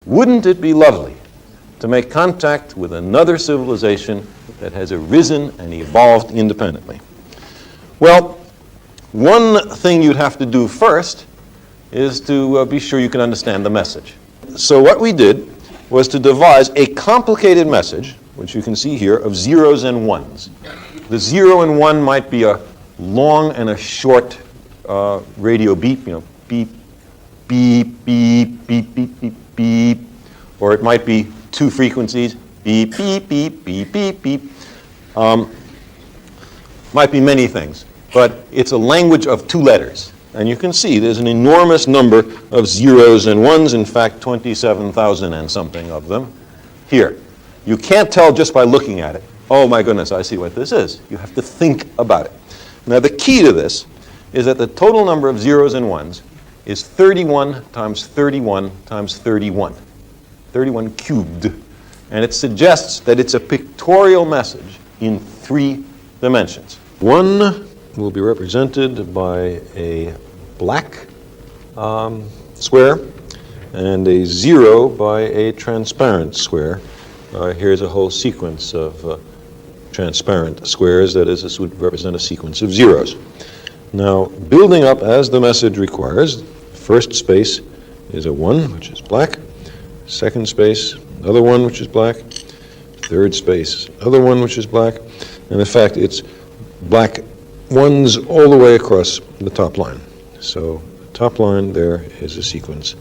Wouldn't it be lovely to make contact with another civilization that has arisen and evolved independently? Well, one thing you'd have to do first is to be sure you can understand the message. So what we did was to devise a complicated message, which you can see here, of zeros and ones. The 0 and 1 might be a long and a short radio beep, beep, beep, beep, beep, beep, beep, beep. Or it might be two frequencies, beep, beep, beep, beep, beep, beep. Might be many things, but it's a language of two letters. And you can see there's an enormous number of zeros and ones, in fact 27,000 and something of them here. You can't tell just by looking at it. Oh my goodness, I see what this is. You have to think about it. Now the key to this is that the total number of zeros and ones is 31 times 31 times 31. 31 cubed. And it suggests that it's a pictorial message in 3 dimensions. 1 will be represented by a black square and a 0 by a transparent square. Here's a whole sequence of transparent squares. That is, this would represent a sequence of zeros. Now, building up as the message requires, first space is a 1, which is black. Second space, another 1, which is black. Third space, another 1, which is black. And in fact, it's black 1s all the way across the top line. So the top line there is a sequence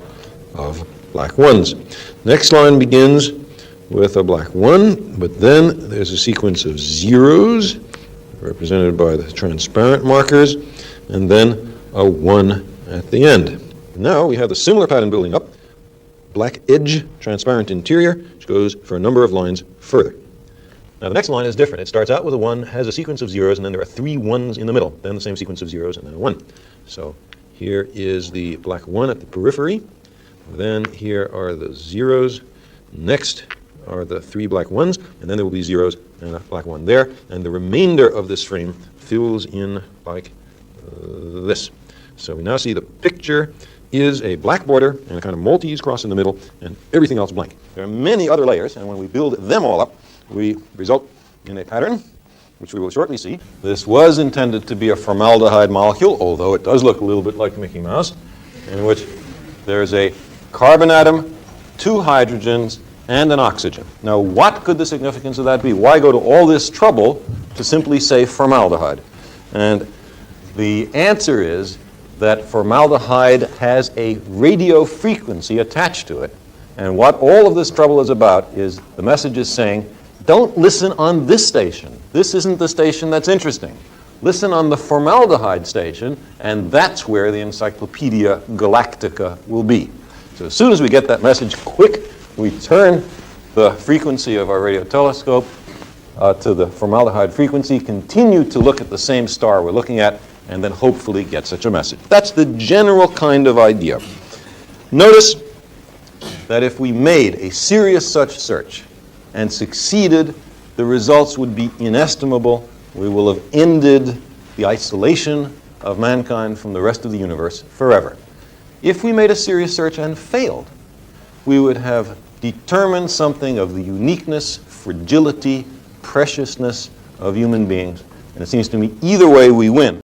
of black 1s. Next line begins with a black 1, but then there's a sequence of zeros represented by the transparent markers, and then a 1 at the end. Now we have the similar pattern building up. Black edge, transparent interior, which goes for a number of lines further. Now the next line is different. It starts out with a 1, has a sequence of zeros, and then there are 3 1s in the middle, then the same sequence of zeros, and then a 1. So here is the black 1 at the periphery. Then here are the zeros. Next are the 3 black 1s, and then there will be zeros and a black 1 there. And the remainder of this frame fills in like this. So we now see the picture is a black border and a kind of Maltese cross in the middle, and everything else blank. There are many other layers, and when we build them all up, we result in a pattern, which we will shortly see. This was intended to be a formaldehyde molecule, although it does look a little bit like Mickey Mouse, in which there's a carbon atom, 2 hydrogens, and an oxygen. Now, what could the significance of that be? Why go to all this trouble to simply say formaldehyde? And the answer is that formaldehyde has a radio frequency attached to it. And what all of this trouble is about is the message is saying, don't listen on this station. This isn't the station that's interesting. Listen on the formaldehyde station, and that's where the Encyclopedia Galactica will be. So as soon as we get that message, quick, we turn the frequency of our radio telescope to the formaldehyde frequency, continue to look at the same star we're looking at, and then hopefully get such a message. That's the general kind of idea. Notice that if we made a serious such search and succeeded, the results would be inestimable. We will have ended the isolation of mankind from the rest of the universe forever. If we made a serious search and failed, we would have determined something of the uniqueness, fragility, preciousness of human beings. And it seems to me either way we win.